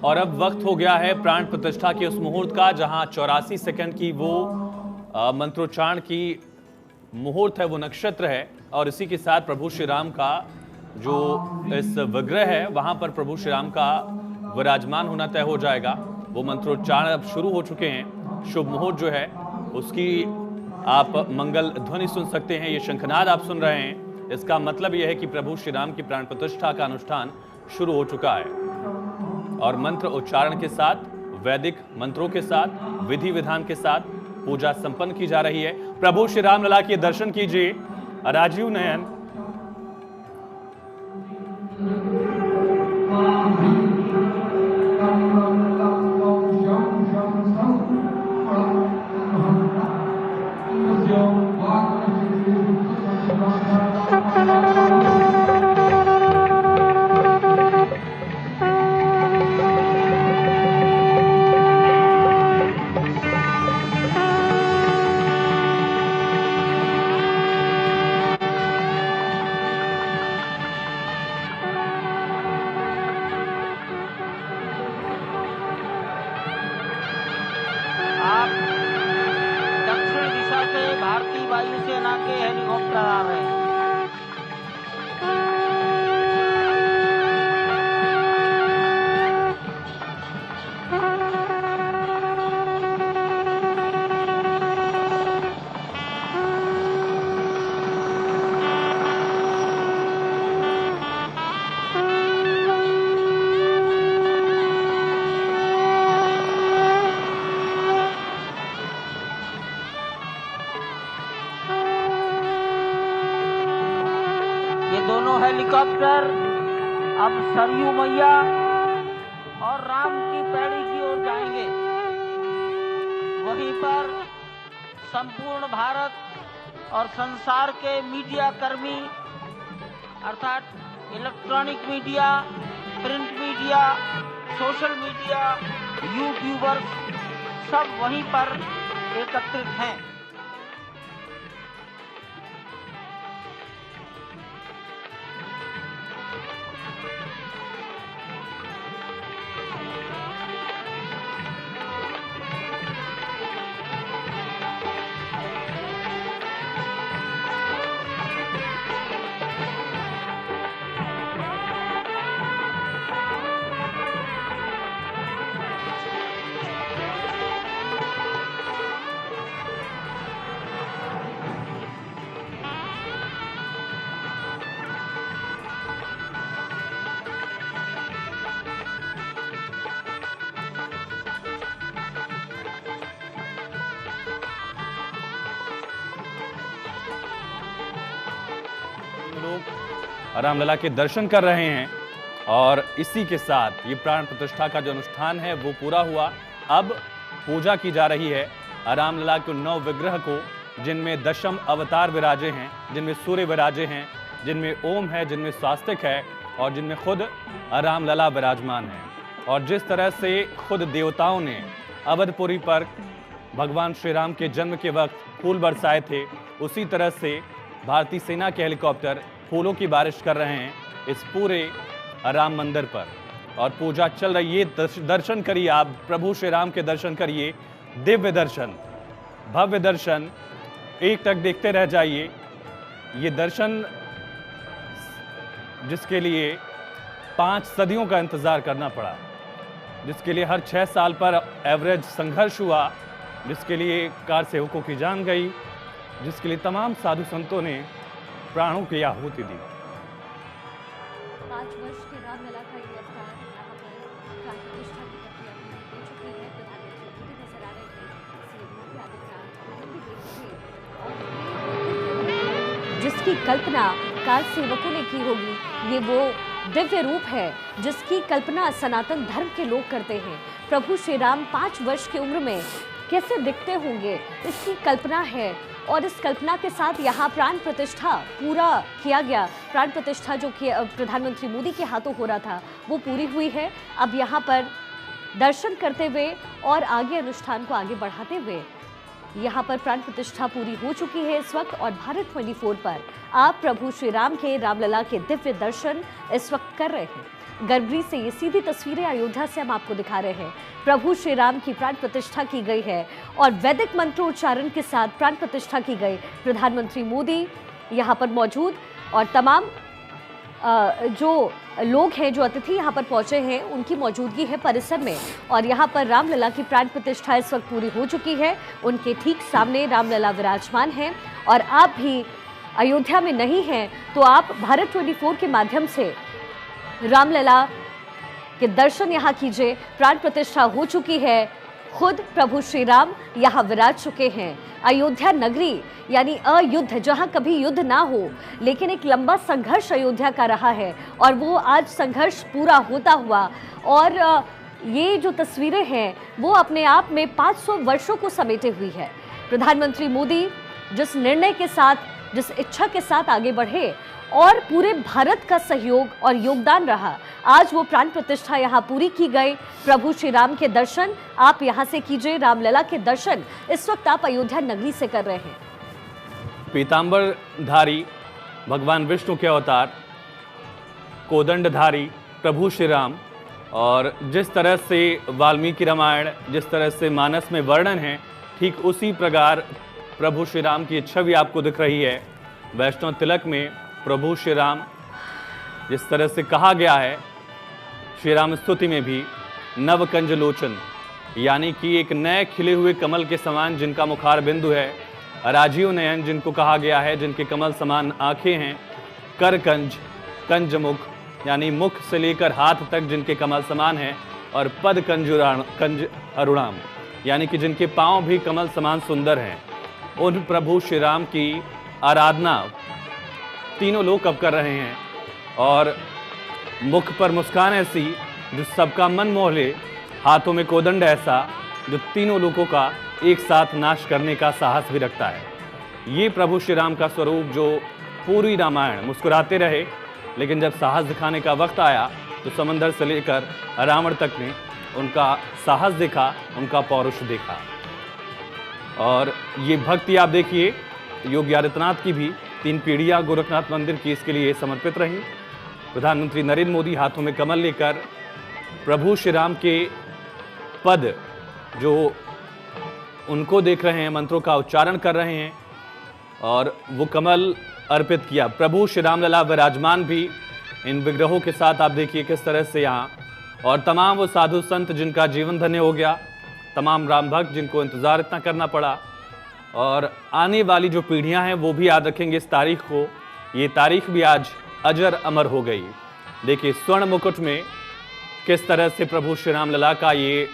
और अब वक्त हो गया है प्राण प्रतिष्ठा के उस मुहूर्त का जहां 84 सेकंड की वो मंत्रोच्चारण की मुहूर्त है, वो नक्षत्र है। और इसी के साथ प्रभु श्री राम का जो इस विग्रह है वहां पर प्रभु श्री राम का विराजमान होना तय हो जाएगा। वो मंत्रोच्चारण अब शुरू हो चुके हैं। शुभ मुहूर्त जो है उसकी आप मंगल ध्वनि सुन सकते हैं। ये शंखनाद आप सुन रहे हैं, इसका मतलब यह है कि प्रभु श्री राम की प्राण प्रतिष्ठा का अनुष्ठान शुरू हो चुका है। और मंत्र उच्चारण के साथ, वैदिक मंत्रों के साथ, विधि विधान के साथ पूजा संपन्न की जा रही है। प्रभु श्री राम लला के दर्शन कीजिए। राजीव नयन दक्षिण दिशा से भारतीय वायुसेना के हेलीकॉप्टर आ रहे हैं। ये दोनों हेलीकॉप्टर अब सरयू मैया और राम की पैड़ी की ओर जाएंगे। वहीं पर संपूर्ण भारत और संसार के मीडिया कर्मी अर्थात electronic media, print media, social media, YouTubers सब वहीं पर एकत्रित हैं। लोग रामलला के दर्शन कर रहे हैं और इसी के साथ ये प्राण प्रतिष्ठा का जो अनुष्ठान है वो पूरा हुआ। अब पूजा की जा रही है रामलला के 9 विग्रह को, जिनमें दशम अवतार विराजे हैं, जिनमें सूर्य विराजे हैं, जिनमें ओम है, जिनमें स्वास्तिक है और जिनमें खुद रामलला विराजमान है। और जिस तरह से खुद देवताओं ने अवधपुरी पर भगवान श्री राम के जन्म के वक्त फूल बरसाए थे, उसी तरह से भारतीय सेना के हेलीकॉप्टर फूलों की बारिश कर रहे हैं इस पूरे राम मंदिर पर। और पूजा चल रही है। दर्शन करिए आप, प्रभु श्री राम के दर्शन करिए। दिव्य दर्शन, भव्य दर्शन, एक तक देखते रह जाइए। ये दर्शन जिसके लिए 5 सदियों का इंतजार करना पड़ा, जिसके लिए हर 6 साल पर एवरेज संघर्ष हुआ, जिसके लिए कार सेवकों की जान गई, जिसके लिए तमाम साधु संतों ने प्राणों की आहुति दी। 5 वर्ष के रामलला का ये अवतार यहाँ पर प्राण प्रतिष्ठा की प्रक्रिया हो चुकी है। प्रधानमंत्री मोदी नजर आ रहे थे, सीएम योगी आदित्यनाथ भी देख रहे। जिसकी कल्पना कार सेवकों ने की होगी, ये वो दिव्य रूप है जिसकी कल्पना सनातन धर्म के लोग करते हैं। प्रभु श्री राम 5 वर्ष की उम्र में कैसे दिखते होंगे, इसकी कल्पना है। और इस कल्पना के साथ यहाँ प्राण प्रतिष्ठा पूरा किया गया। प्राण प्रतिष्ठा जो कि प्रधानमंत्री मोदी के हाथों हो रहा था वो पूरी हुई है। अब यहाँ पर दर्शन करते हुए और आगे अनुष्ठान को आगे बढ़ाते हुए यहाँ पर प्राण प्रतिष्ठा पूरी हो चुकी है इस वक्त। और भारत 24 पर आप प्रभु श्री राम के रामलला के दिव्य दर्शन इस वक्त कर रहे हैं। गर्भगृह से ये सीधी तस्वीरें अयोध्या से हम आपको दिखा रहे हैं। प्रभु श्री राम की प्राण प्रतिष्ठा की गई है और वैदिक मंत्रोच्चारण के साथ प्राण प्रतिष्ठा की गई। प्रधानमंत्री मोदी यहाँ पर मौजूद और तमाम जो लोग हैं, जो अतिथि यहाँ पर पहुँचे हैं, उनकी मौजूदगी है परिसर में। और यहाँ पर रामलला की प्राण प्रतिष्ठा इस वक्त पूरी हो चुकी है। उनके ठीक सामने रामलला विराजमान हैं और आप भी अयोध्या में नहीं हैं तो आप भारत 24 के माध्यम से रामलला के दर्शन यहाँ कीजिए। प्राण प्रतिष्ठा हो चुकी है, खुद प्रभु श्री राम यहाँ विराज चुके हैं। अयोध्या नगरी यानी अयुद्ध, जहाँ कभी युद्ध ना हो, लेकिन एक लंबा संघर्ष अयोध्या का रहा है और वो आज संघर्ष पूरा होता हुआ। और ये जो तस्वीरें हैं वो अपने आप में 500 वर्षों को समेटे हुई है। प्रधानमंत्री मोदी जिस निर्णय के साथ, जिस इच्छा के साथ आगे बढ़े और पूरे भारत का सहयोग और योगदान रहा, आज वो प्राण प्रतिष्ठा यहाँ पूरी की गई। प्रभु श्री राम के दर्शन आप यहाँ से कीजिए। रामलला के दर्शन इस वक्त आप अयोध्या नगरी से कर रहे हैं। पीतांबरधारी भगवान विष्णु के अवतार, कोदंडधारी प्रभु श्री राम, और जिस तरह से वाल्मीकि रामायण, जिस तरह से मानस में वर्णन है, ठीक उसी प्रकार प्रभु श्री राम की छवि आपको दिख रही है। वैष्णव तिलक में प्रभु श्री राम, जिस तरह से कहा गया है श्री राम स्तुति में भी, नव कंज लोचन, यानी कि एक नए खिले हुए कमल के समान जिनका मुखार बिंदु है, राजीव नयन जिनको कहा गया है, जिनके कमल समान आंखें हैं, कर कंज, कंज मुख यानी मुख से लेकर हाथ तक जिनके कमल समान हैं, और पद कंज अरुणाम यानी कि जिनके पांव भी कमल समान सुंदर हैं। उन प्रभु श्री राम की आराधना तीनों लोग अब कर रहे हैं और मुख पर मुस्कान ऐसी जो सबका मन मोह ले, हाथों में कोदंड ऐसा जो तीनों लोगों का एक साथ नाश करने का साहस भी रखता है। ये प्रभु श्री राम का स्वरूप जो पूरी रामायण मुस्कुराते रहे, लेकिन जब साहस दिखाने का वक्त आया तो समंदर से लेकर रावण तक ने उनका साहस देखा, उनका पौरुष देखा। और ये भक्ति आप देखिए, योगी आदित्यनाथ की भी 3 पीढ़ियाँ गोरखनाथ मंदिर की इसके लिए समर्पित रहीं। प्रधानमंत्री नरेंद्र मोदी हाथों में कमल लेकर प्रभु श्री राम के पद जो उनको देख रहे हैं, मंत्रों का उच्चारण कर रहे हैं और वो कमल अर्पित किया। प्रभु श्री रामलला विराजमान भी इन विग्रहों के साथ। आप देखिए किस तरह से यहाँ, और तमाम वो साधु संत जिनका जीवन धन्य हो गया, तमाम राम भक्त जिनको इंतज़ार इतना करना पड़ा, और आने वाली जो पीढ़ियां हैं वो भी याद रखेंगे इस तारीख को। ये तारीख भी आज अजर अमर हो गई। देखिए स्वर्ण मुकुट में किस तरह से प्रभु श्री रामलला का ये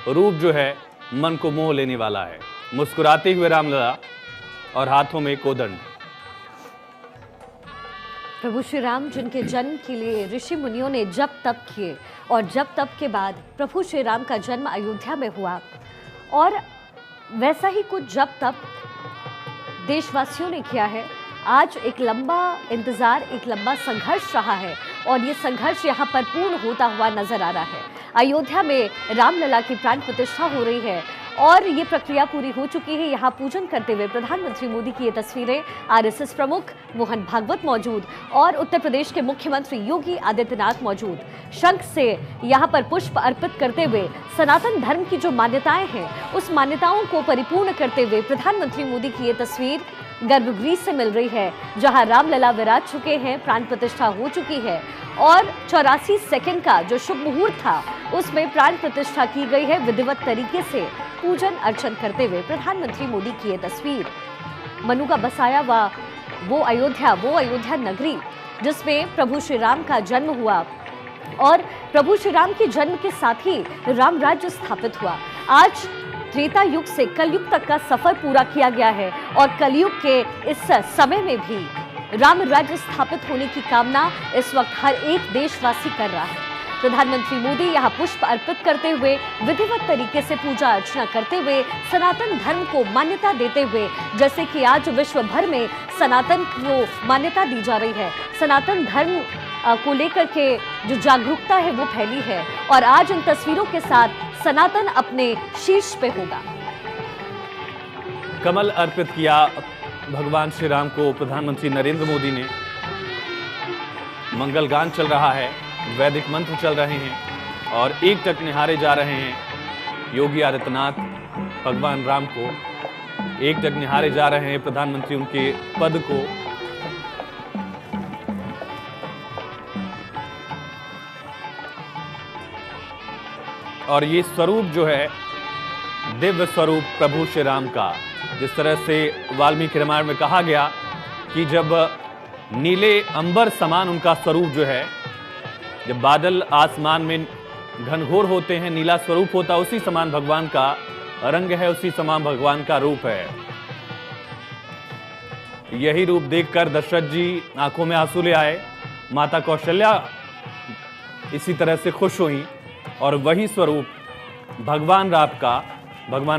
रूप जो है मन को मोह लेने वाला है। मुस्कुराते हुए रामलला और हाथों में कोदंड। प्रभु श्री राम जिनके जन्म के लिए ऋषि मुनियों ने जप तप किए और जप तप के बाद प्रभु श्री राम का जन्म अयोध्या में हुआ, और वैसा ही कुछ जप तप देशवासियों ने किया है। आज एक लंबा इंतजार, एक लंबा संघर्ष रहा है और ये संघर्ष यहाँ पर पूर्ण होता हुआ नजर आ रहा है। अयोध्या में रामलला की प्राण प्रतिष्ठा हो रही है और ये प्रक्रिया पूरी हो चुकी है। यहाँ पूजन करते हुए प्रधानमंत्री मोदी की ये तस्वीरें, आरएसएस प्रमुख मोहन भागवत मौजूद और उत्तर प्रदेश के मुख्यमंत्री योगी आदित्यनाथ मौजूद। शंख से यहाँ पर पुष्प अर्पित करते हुए सनातन धर्म की जो मान्यताएं हैं उस मान्यताओं को परिपूर्ण करते हुए प्रधानमंत्री मोदी की ये तस्वीर गर्भगृह से मिल रही है, जहां रामलला विराज चुके हैं, प्राण प्रतिष्ठा हो चुकी है और 84 सेकंड का जो शुभ मुहूर्त था उसमें प्राण प्रतिष्ठा की गई है। विधिवत तरीके से पूजन अर्चन करते हुए प्रधानमंत्री मोदी की ये तस्वीर, मनु का बसाया वो अयोध्या नगरी जिसमें प्रभु श्री राम का जन्म हुआ और प्रभु श्री राम के जन्म के साथ ही राम राज्य स्थापित हुआ। आज त्रेता युग से कलयुग तक का सफर पूरा किया गया है और कलयुग के इस समय में भी राम राज्य स्थापित होने की कामना इस वक्त हर एक देशवासी कर रहा है। प्रधानमंत्री मोदी यहाँ पुष्प अर्पित करते हुए, विधिवत तरीके से पूजा अर्चना करते हुए, सनातन धर्म को मान्यता देते हुए, जैसे कि आज विश्व भर में सनातन को मान्यता दी जा रही है, सनातन धर्म को लेकर के जो जागरूकता है वो फैली है और आज इन तस्वीरों के साथ सनातन अपने शीर्ष पे होगा। कमल अर्पित किया भगवान श्री राम को प्रधानमंत्री नरेंद्र मोदी ने। मंगल गान चल रहा है वैदिक मंत्र चल रहे हैं और एकटक निहारे जा रहे हैं योगी आदित्यनाथ भगवान राम को, एकटक निहारे जा रहे हैं प्रधानमंत्री उनके पद को। और ये स्वरूप जो है दिव्य स्वरूप प्रभु श्री राम का, जिस तरह से वाल्मीकि रामायण में कहा गया कि जब नीले अंबर समान उनका स्वरूप जो है, जब बादल आसमान में घनघोर होते हैं नीला स्वरूप होता, उसी समान भगवान का रंग है, उसी समान भगवान का रूप है। यही रूप देखकर दशरथ जी आंखों में आंसू ले आए, माता कौशल्या इसी तरह से खुश हुई और वही स्वरूप भगवान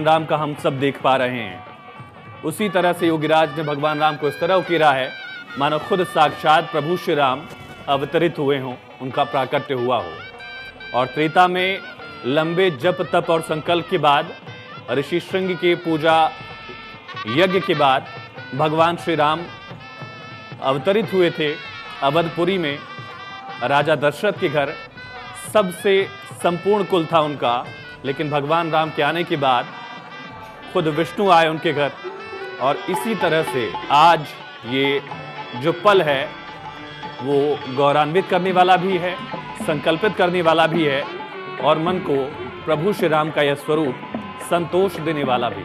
राम का हम सब देख पा रहे हैं। उसी तरह से योगीराज ने भगवान राम को इस तरह उकेरा है मानो खुद साक्षात प्रभु श्री राम अवतरित हुए हों, उनका प्राकट्य हुआ हो। और त्रेता में लंबे जप तप और संकल्प के बाद, ऋषि श्रृंग के पूजा यज्ञ के बाद भगवान श्री राम अवतरित हुए थे अवधपुरी में। राजा दशरथ के घर सबसे संपूर्ण कुल था उनका, लेकिन भगवान राम के आने के बाद खुद विष्णु आए उनके घर। और इसी तरह से आज ये जो पल है वो गौरवान्वित करने वाला भी है, संकल्पित करने वाला भी है और मन को प्रभु श्री राम का यह स्वरूप संतोष देने वाला भी।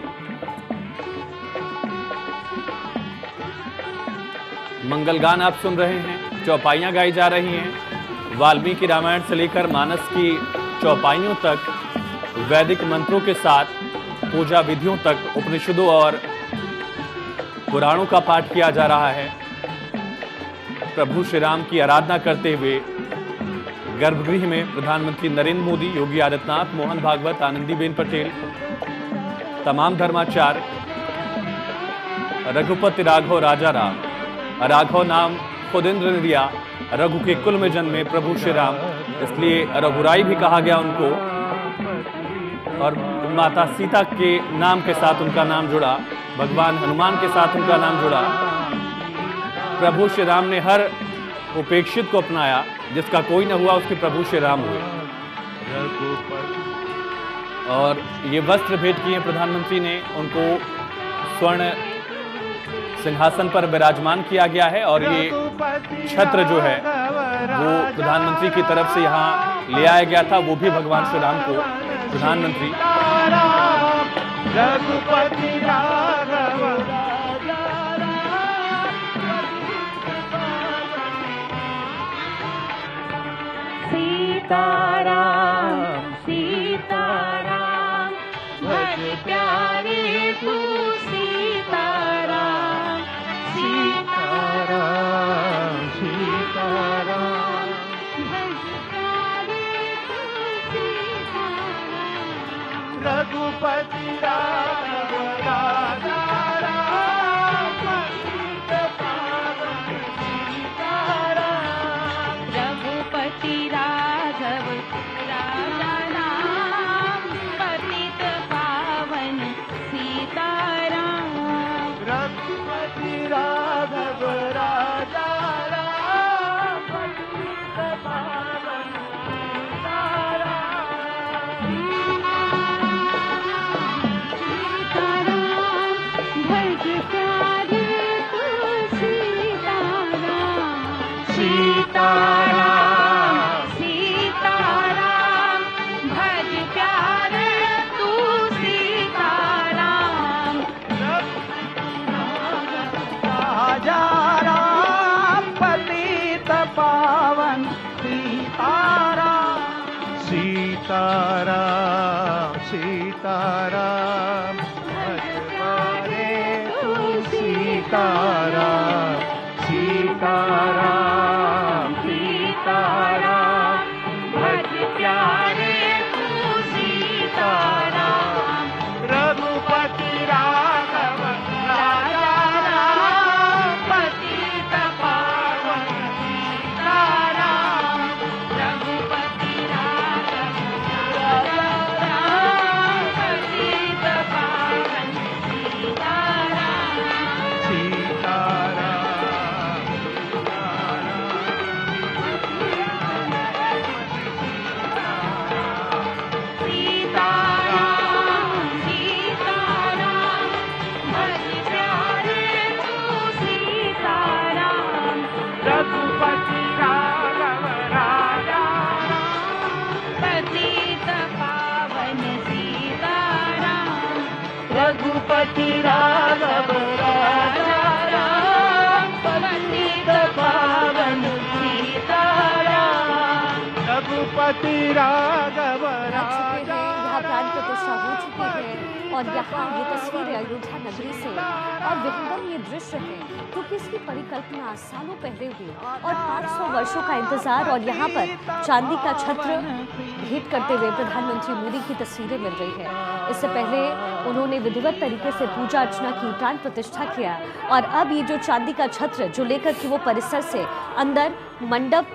मंगल गान आप सुन रहे हैं, चौपाइयां गाई जा रही हैं। वाल्मीकि रामायण से लेकर मानस की चौपाइयों तक, वैदिक मंत्रों के साथ पूजा विधियों तक, उपनिषदों और पुराणों का पाठ किया जा रहा है। प्रभु श्री राम की आराधना करते हुए गर्भगृह में प्रधानमंत्री नरेंद्र मोदी, योगी आदित्यनाथ, मोहन भागवत, आनंदीबेन पटेल, तमाम धर्माचार्य, रघुपति राघव राजा राम, राघव नाम खुद इंद्र ने दिया, रघु के कुल में जन्मे प्रभु श्री राम, इसलिए रघुराई भी कहा गया उनको। और माता सीता के नाम के साथ उनका नाम जुड़ा, भगवान हनुमान के साथ उनका नाम जुड़ा। प्रभु श्री राम ने हर उपेक्षित को अपनाया, जिसका कोई न हुआ उसके प्रभु श्री राम हुए। और ये वस्त्र भेंट किए प्रधानमंत्री ने, उनको स्वर्ण सिंहासन पर विराजमान किया गया है। और ये छत्र जो है वो प्रधानमंत्री की तरफ से यहाँ ले आया गया था, वो भी भगवान श्री राम को प्रधानमंत्री रघुपति राघव सीताराम सीताराम भज प्यारे तू सीताराम सीताराम सीताराम भज प्यारे तू सीताराम रघुपति राघव राजा राम पतित पावन सीताराम रघुपति राघव राजा राम पतित पावन सीताराम रघुपति राघव राजा राम पतित पावन सीताराम सीताराम भज प्यारे तू सीताराम राजा राम पतित पावन सीताराम सीताराम सीताराम भज प्यारे तू सीताराम सीताराम सीताराम भज प्यारे तू सीताराम रघुपति राघव राजा राम पतित पावन सीताराम रघुपति राघव राजा राम पतित रघुपति राघव राजा राम, पतित पावन सीताराम। रघुपति राघव राजा यहाँ प्राण प्रतिष्ठा हो चुकी है और यहाँ ये तस्वीरें अयोध्या नगरी से और विहंगम ये दृश्य है क्योंकि इसकी परिकल्पना सालों पहले हुई और 500 वर्षों का इंतजार और यहाँ पर चांदी का छत्र भेंट करते हुए प्रधानमंत्री मोदी की तस्वीरें मिल रही है। इससे पहले उन्होंने विधिवत तरीके से पूजा अर्चना की, प्राण प्रतिष्ठा किया और अब ये जो चांदी का छत्र जो लेकर कि वो परिसर से अंदर मंडप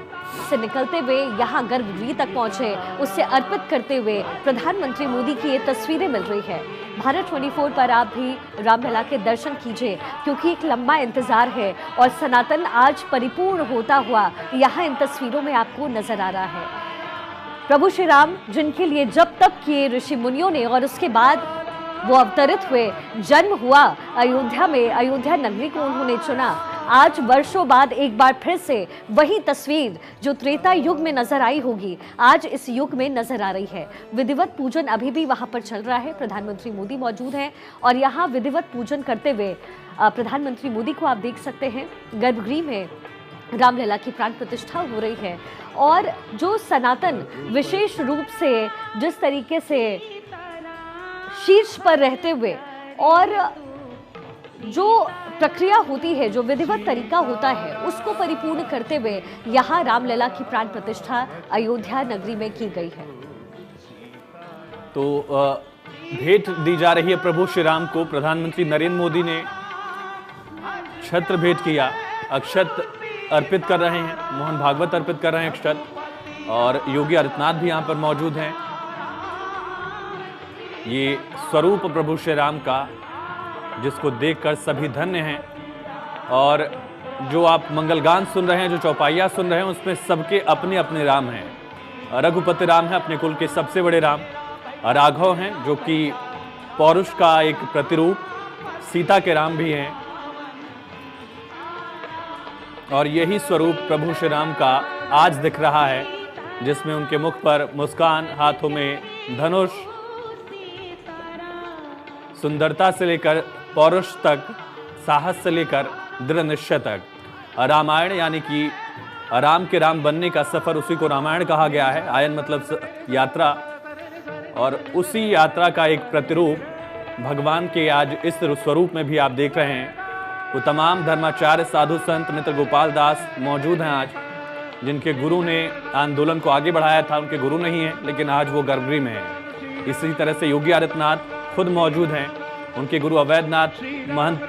से निकलते हुए यहाँ गर्भगृह तक पहुंचे, उससे अर्पित करते हुए प्रधानमंत्री मोदी की ये तस्वीरें मिल रही है। भारत 24 पर आप भी रामलला के दर्शन कीजिए क्योंकि एक लंबा इंतजार है और सनातन आज परिपूर्ण होता हुआ यहाँ इन तस्वीरों में आपको नजर आ रहा है। प्रभु श्री राम जिनके लिए जब तक किए ऋषि मुनियों ने और उसके बाद वो अवतरित हुए, जन्म हुआ अयोध्या में, अयोध्या नगरी को उन्होंने चुना। आज वर्षों बाद एक बार फिर से वही तस्वीर जो त्रेता युग में नजर आई होगी आज इस युग में नजर आ रही है। विधिवत पूजन अभी भी वहां पर चल रहा है, प्रधानमंत्री मोदी मौजूद हैं और यहाँ विधिवत पूजन करते हुए प्रधानमंत्री मोदी को आप देख सकते हैं। गर्भगृह में रामलला की प्राण प्रतिष्ठा हो रही है और जो सनातन विशेष रूप से जिस तरीके से शीर्ष पर रहते हुए और जो प्रक्रिया होती है, जो विधिवत तरीका होता है, उसको परिपूर्ण करते हुए यहाँ रामलला की प्राण प्रतिष्ठा अयोध्या नगरी में की गई है। तो भेंट दी जा रही है प्रभु श्री राम को। प्रधानमंत्री नरेंद्र मोदी ने छत्र भेंट किया, अक्षत अर्पित कर रहे हैं, मोहन भागवत अर्पित कर रहे हैं अक्षत, और योगी आदित्यनाथ भी यहाँ पर मौजूद हैं। ये स्वरूप प्रभु श्री राम का जिसको देखकर सभी धन्य हैं और जो आप मंगलगान सुन रहे हैं, जो चौपाइयाँ सुन रहे हैं, उसमें सबके अपने अपने राम हैं। रघुपति राम है अपने कुल के सबसे बड़े राम, राघव हैं जो कि पौरुष का एक प्रतिरूप, सीता के राम भी हैं और यही स्वरूप प्रभु श्री राम का आज दिख रहा है जिसमें उनके मुख पर मुस्कान, हाथों में धनुष, सुंदरता से लेकर पौरुष तक, साहस से लेकर दृढ़ निश्चय तक। रामायण यानी कि राम के राम बनने का सफर, उसी को रामायण कहा गया है। आयन मतलब यात्रा, और उसी यात्रा का एक प्रतिरूप भगवान के आज इस स्वरूप में भी आप देख रहे हैं। वो तमाम धर्माचार्य, साधु संत, मित्र गोपाल दास मौजूद हैं आज, जिनके गुरु ने आंदोलन को आगे बढ़ाया था। उनके गुरु नहीं है लेकिन आज वो गर्भगृह में है। इसी तरह से योगी आदित्यनाथ खुद मौजूद हैं। उनके गुरु अवैधनाथ महंत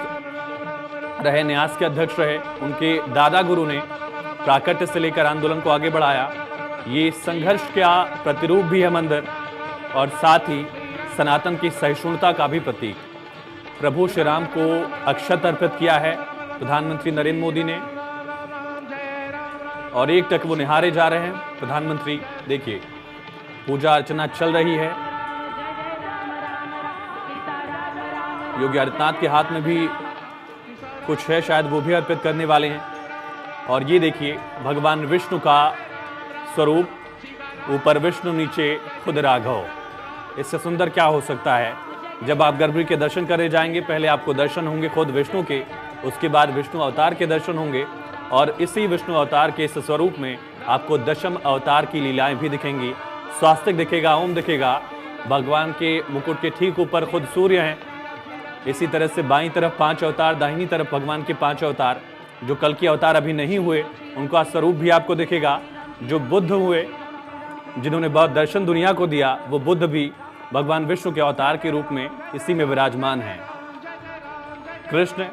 रहे, न्यास के अध्यक्ष रहे। उनके दादा गुरु ने प्राकट्य से लेकर आंदोलन को आगे बढ़ाया। ये संघर्ष का प्रतिरूप भी है मंदिर और साथ ही सनातन की सहिष्णुता का भी प्रतीक। प्रभु श्री राम को अक्षत अर्पित किया है प्रधानमंत्री नरेंद्र मोदी ने और एक टक वो निहारे जा रहे हैं। प्रधानमंत्री देखिए, पूजा अर्चना चल रही है। योगी आदित्यनाथ के हाथ में भी कुछ है, शायद वो भी अर्पित करने वाले हैं। और ये देखिए भगवान विष्णु का स्वरूप, ऊपर विष्णु, नीचे खुद राघव। इससे सुंदर क्या हो सकता है। जब आप गर्भगृह के दर्शन करने जाएंगे, पहले आपको दर्शन होंगे खुद विष्णु के, उसके बाद विष्णु अवतार के दर्शन होंगे और इसी विष्णु अवतार के इस स्वरूप में आपको दशम अवतार की लीलाएं भी दिखेंगी। स्वास्तिक दिखेगा, ओम दिखेगा, भगवान के मुकुट के ठीक ऊपर खुद सूर्य हैं। इसी तरह से बाईं तरफ 5 अवतार, दाहिनी तरफ भगवान के 5 अवतार। जो कल के अवतार अभी नहीं हुए उनका स्वरूप भी आपको दिखेगा। जो बुद्ध हुए, जिन्होंने बहुत दर्शन दुनिया को दिया, वो बुद्ध भी भगवान विष्णु के अवतार के रूप में इसी में विराजमान हैं। कृष्ण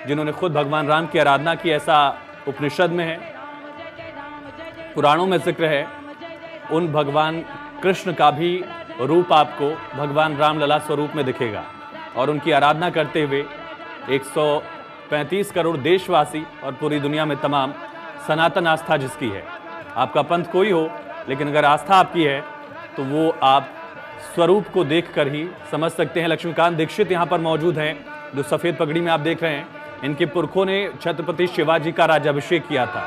जिन्होंने खुद भगवान राम की आराधना की, ऐसा उपनिषद में है, पुराणों में जिक्र है। उन भगवान कृष्ण का भी रूप आपको भगवान रामलला स्वरूप में दिखेगा और उनकी आराधना करते हुए 135 करोड़ देशवासी और पूरी दुनिया में तमाम सनातन आस्था जिसकी है। आपका पंथ कोई हो, लेकिन अगर आस्था आपकी है तो वो आप स्वरूप को देखकर ही समझ सकते हैं। लक्ष्मीकांत दीक्षित यहाँ पर मौजूद हैं, जो सफ़ेद पगड़ी में आप देख रहे हैं। इनके पुरखों ने छत्रपति शिवाजी का राज्याभिषेक किया था।